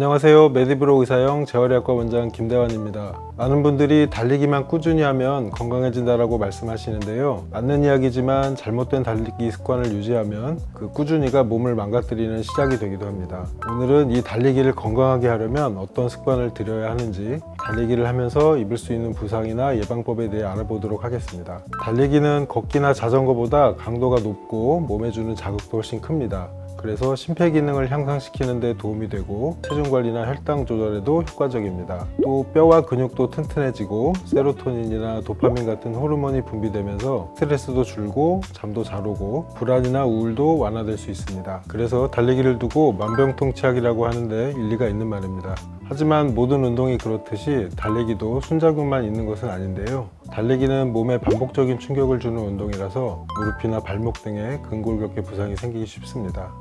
안녕하세요. 메디브로 의사형 재활의학과 원장 김대환입니다. 많은 분들이 달리기만 꾸준히 하면 건강해진다라고 말씀하시는데요. 맞는 이야기지만 잘못된 달리기 습관을 유지하면 그 꾸준히가 몸을 망가뜨리는 시작이 되기도 합니다. 오늘은 이 달리기를 건강하게 하려면 어떤 습관을 들여야 하는지, 달리기를 하면서 입을 수 있는 부상이나 예방법에 대해 알아보도록 하겠습니다. 달리기는 걷기나 자전거보다 강도가 높고 몸에 주는 자극도 훨씬 큽니다. 그래서 심폐기능을 향상시키는 데 도움이 되고 체중 관리나 혈당 조절에도 효과적입니다. 또 뼈와 근육도 튼튼해지고 세로토닌이나 도파민 같은 호르몬이 분비되면서 스트레스도 줄고 잠도 잘 오고 불안이나 우울도 완화될 수 있습니다. 그래서 달리기를 두고 만병통치약이라고 하는데 일리가 있는 말입니다. 하지만 모든 운동이 그렇듯이 달리기도 순작용만 있는 것은 아닌데요. 달리기는 몸에 반복적인 충격을 주는 운동이라서 무릎이나 발목 등에 근골격계 부상이 생기기 쉽습니다.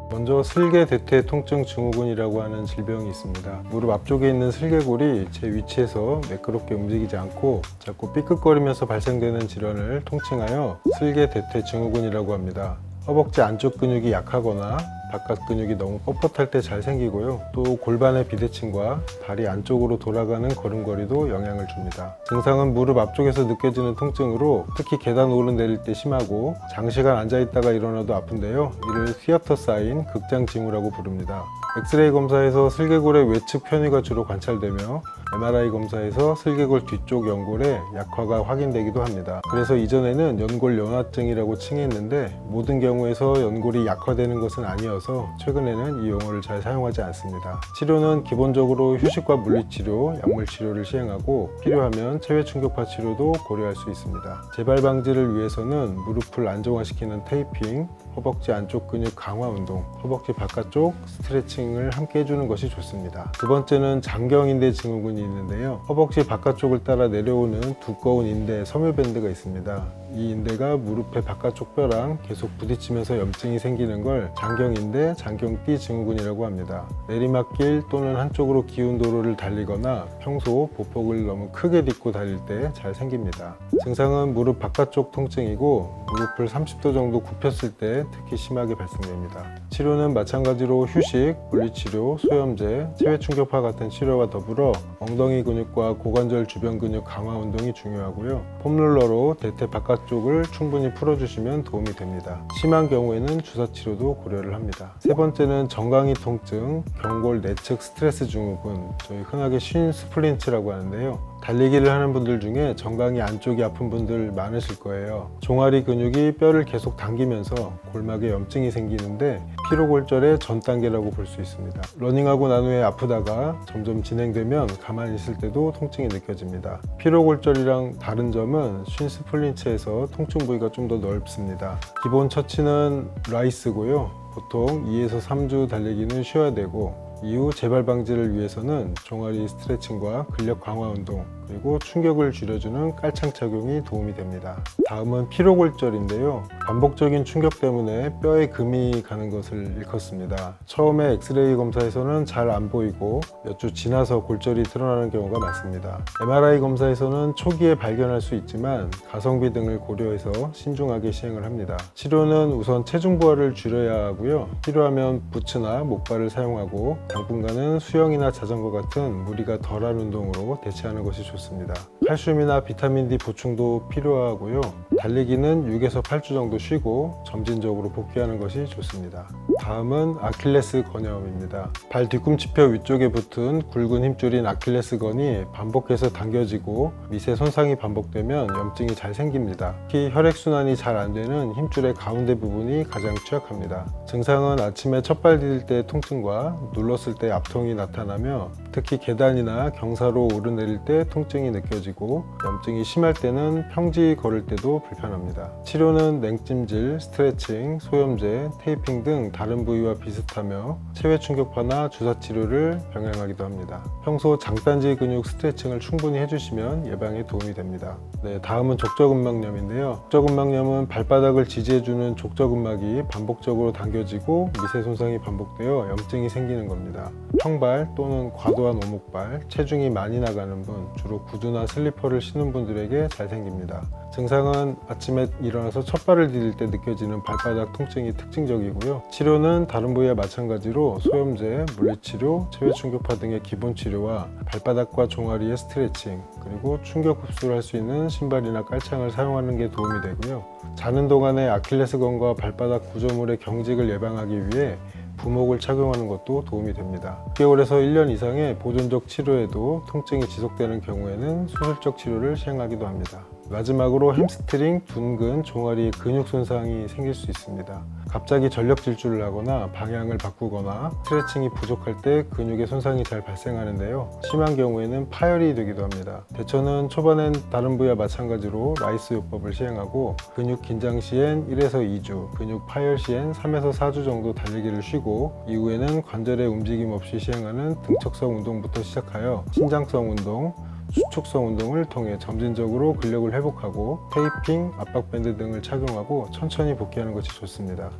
먼저 슬개대퇴 통증 증후군이라고 하는 질병이 있습니다. 무릎 앞쪽에 있는 슬개골이 제 위치에서 매끄럽게 움직이지 않고 자꾸 삐끗거리면서 발생되는 질환을 통칭하여 슬개대퇴 증후군이라고 합니다. 허벅지 안쪽 근육이 약하거나 바깥 근육이 너무 뻣뻣할 때 잘 생기고요. 또 골반의 비대칭과 다리 안쪽으로 돌아가는 걸음걸이도 영향을 줍니다. 증상은 무릎 앞쪽에서 느껴지는 통증으로 특히 계단 오르내릴 때 심하고 장시간 앉아있다가 일어나도 아픈데요. 이를 시어터 사인 극장징후라고 부릅니다. 엑스레이 검사에서 슬개골의 외측 편의가 주로 관찰되며 MRI 검사에서 슬개골 뒤쪽 연골의 약화가 확인되기도 합니다. 그래서 이전에는 연골연화증이라고 칭했는데 모든 경우에서 연골이 약화되는 것은 아니어서 최근에는 이 용어를 잘 사용하지 않습니다. 치료는 기본적으로 휴식과 물리치료, 약물치료를 시행하고 필요하면 체외충격파 치료도 고려할 수 있습니다. 재발 방지를 위해서는 무릎을 안정화시키는 테이핑, 허벅지 안쪽 근육 강화 운동, 허벅지 바깥쪽 스트레칭을 함께 해주는 것이 좋습니다. 두 번째는 장경인대 증후군이 있는데요. 허벅지 바깥쪽을 따라 내려오는 두꺼운 인대 섬유밴드가 있습니다. 이 인대가 무릎의 바깥쪽 뼈랑 계속 부딪히면서 염증이 생기는 걸 장경인대, 장경띠 증후군이라고 합니다. 내리막길 또는 한쪽으로 기운 도로를 달리거나 평소 보폭을 너무 크게 딛고 달릴 때 잘 생깁니다. 증상은 무릎 바깥쪽 통증이고 무릎을 30도 정도 굽혔을 때 특히 심하게 발생됩니다. 치료는 마찬가지로 휴식, 물리치료, 소염제, 체외충격파 같은 치료와 더불어 엉덩이 근육과 고관절 주변 근육 강화 운동이 중요하고요. 폼롤러로 대퇴 바깥쪽을 충분히 풀어주시면 도움이 됩니다. 심한 경우에는 주사치료도 고려를 합니다. 세 번째는 정강이 통증, 경골 내측 스트레스 증후군, 저희 흔하게 쉰 스플린트라고 하는데요. 달리기를 하는 분들 중에 정강이 안쪽이 아픈 분들 많으실 거예요. 종아리 근육이 뼈를 계속 당기면서 골막에 염증이 생기는데 피로골절의 전 단계라고 볼 수 있습니다. 러닝하고 난 후에 아프다가 점점 진행되면 가만히 있을 때도 통증이 느껴집니다. 피로골절이랑 다른 점은 쉰 스플린츠에서 통증 부위가 좀 더 넓습니다. 기본 처치는 라이스고요. 보통 2에서 3주 달리기는 쉬어야 되고 이후 재발 방지를 위해서는 종아리 스트레칭과 근력 강화 운동 그리고 충격을 줄여주는 깔창 착용이 도움이 됩니다. 다음은 피로골절인데요. 반복적인 충격 때문에 뼈에 금이 가는 것을 일컫습니다. 처음에 엑스레이 검사에서는 잘 안 보이고 몇 주 지나서 골절이 드러나는 경우가 많습니다. MRI 검사에서는 초기에 발견할 수 있지만 가성비 등을 고려해서 신중하게 시행을 합니다. 치료는 우선 체중 부하를 줄여야 하고요. 필요하면 부츠나 목발을 사용하고 당분간은 수영이나 자전거 같은 무리가 덜한 운동으로 대체하는 것이 좋습니다. 칼슘이나 비타민 D 보충도 필요하고요. 달리기는 6에서 8주 정도 쉬고 점진적으로 복귀하는 것이 좋습니다. 다음은 아킬레스 건염입니다. 발 뒤꿈치뼈 위쪽에 붙은 굵은 힘줄인 아킬레스건이 반복해서 당겨지고 미세 손상이 반복되면 염증이 잘 생깁니다. 특히 혈액순환이 잘 안 되는 힘줄의 가운데 부분이 가장 취약합니다. 증상은 아침에 첫발 디딜 때 통증과 눌렀을 때 압통이 나타나며 특히 계단이나 경사로 오르내릴 때 통증이 느껴지고 염증이 심할 때는 평지 걸을 때도 불편합니다. 치료는 냉찜질, 스트레칭, 소염제, 테이핑 등 다른 부위와 비슷하며 체외충격파나 주사치료를 병행하기도 합니다. 평소 장단지 근육 스트레칭을 충분히 해주시면 예방에 도움이 됩니다. 다음은 족저근막염인데요. 족저근막염은 발바닥을 지지해주는 족저근막이 반복적으로 당겨지고 미세 손상이 반복되어 염증이 생기는 겁니다. 평발 또는 과도한 오목발, 체중이 많이 나가는 분, 주로 구두나 슬리퍼를 신는 분들에게 잘 생깁니다. 증상은 아침에 일어나서 첫 발을 디딜 때 느껴지는 발바닥 통증이 특징적이고요. 치료는 다른 부위와 마찬가지로 소염제, 물리치료, 체외충격파 등의 기본 치료와 발바닥과 종아리의 스트레칭, 그리고 충격 흡수를 할 수 있는 신발이나 깔창을 사용하는 게 도움이 되고요. 자는 동안에 아킬레스건과 발바닥 구조물의 경직을 예방하기 위해 부목을 착용하는 것도 도움이 됩니다. 6개월에서 1년 이상의 보존적 치료에도 통증이 지속되는 경우에는 수술적 치료를 시행하기도 합니다. 마지막으로 햄스트링, 둔근, 종아리에 근육 손상이 생길 수 있습니다. 갑자기 전력 질주를 하거나 방향을 바꾸거나 스트레칭이 부족할 때 근육의 손상이 잘 발생하는데요. 심한 경우에는 파열이 되기도 합니다. 대처는 초반엔 다른 부위와 마찬가지로 라이스 요법을 시행하고 근육 긴장 시엔 1에서 2주, 근육 파열 시엔 3에서 4주 정도 달리기를 쉬고 이후에는 관절의 움직임 없이 시행하는 등척성 운동부터 시작하여 신장성 운동, 수축성 운동을 통해 점진적으로 근력을 회복하고 테이핑, 압박밴드 등을 착용하고 천천히 복귀하는 것이 좋습니다.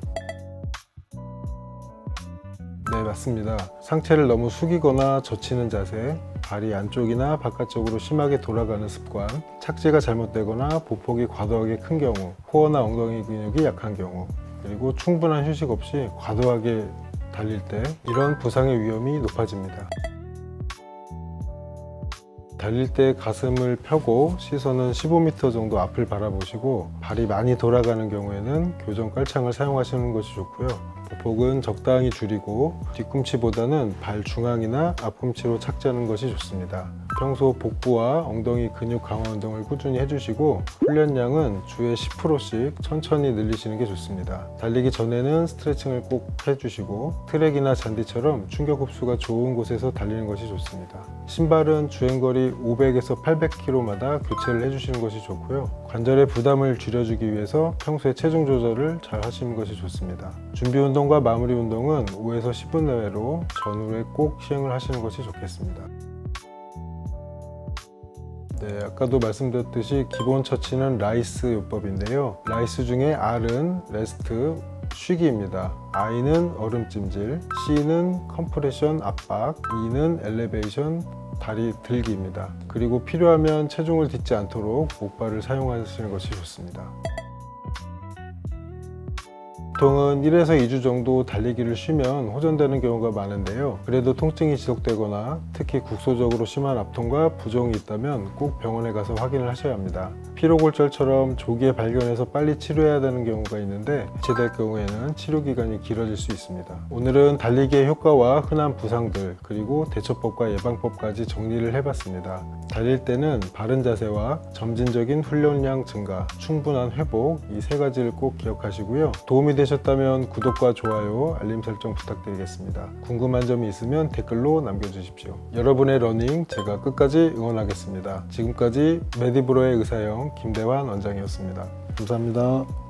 네, 맞습니다. 상체를 너무 숙이거나 젖히는 자세, 발이 안쪽이나 바깥쪽으로 심하게 돌아가는 습관, 착지가 잘못되거나 보폭이 과도하게 큰 경우, 코어나 엉덩이 근육이 약한 경우, 그리고 충분한 휴식 없이 과도하게 달릴 때 이런 부상의 위험이 높아집니다. 달릴 때 가슴을 펴고 시선은 15m 정도 앞을 바라보시고 발이 많이 돌아가는 경우에는 교정 깔창을 사용하시는 것이 좋고요. 보폭은 적당히 줄이고 뒤꿈치보다는 발 중앙이나 앞꿈치로 착지하는 것이 좋습니다. 평소 복부와 엉덩이 근육 강화 운동을 꾸준히 해주시고 훈련량은 주에 10%씩 천천히 늘리시는 게 좋습니다. 달리기 전에는 스트레칭을 꼭 해주시고 트랙이나 잔디처럼 충격 흡수가 좋은 곳에서 달리는 것이 좋습니다. 신발은 주행거리 500에서 800km마다 교체를 해주시는 것이 좋고요. 관절의 부담을 줄여주기 위해서 평소에 체중 조절을 잘 하시는 것이 좋습니다. 준비 운동과 마무리 운동은 5에서 10분 내외로 전후에 꼭 시행을 하시는 것이 좋겠습니다. 네, 아까도 말씀드렸듯이 기본 처치는 라이스 요법인데요. 라이스 중에 R은 레스트, 쉬기입니다. I는 얼음찜질, C는 컴프레션 압박, E는 엘리베이션 다리 들기입니다. 그리고 필요하면 체중을 딛지 않도록 목발을 사용하시는 것이 좋습니다. 보통은 1에서 2주 정도 달리기를 쉬면 호전되는 경우가 많은데요. 그래도 통증이 지속되거나 특히 국소적으로 심한 압통과 부종이 있다면 꼭 병원에 가서 확인을 하셔야 합니다. 피로골절처럼 조기에 발견해서 빨리 치료해야 되는 경우가 있는데 대체될 경우에는 치료 기간이 길어질 수 있습니다. 오늘은 달리기의 효과와 흔한 부상들 그리고 대처법과 예방법까지 정리를 해봤습니다. 달릴 때는 바른 자세와 점진적인 훈련량 증가, 충분한 회복 이 세 가지를 꼭 기억하시고요. 도움이 되셨다면 구독과 좋아요, 알림 설정 부탁드리겠습니다. 궁금한 점이 있으면 댓글로 남겨주십시오. 여러분의 러닝 제가 끝까지 응원하겠습니다. 지금까지 메디브로의 의사형 김대환 원장이었습니다. 감사합니다.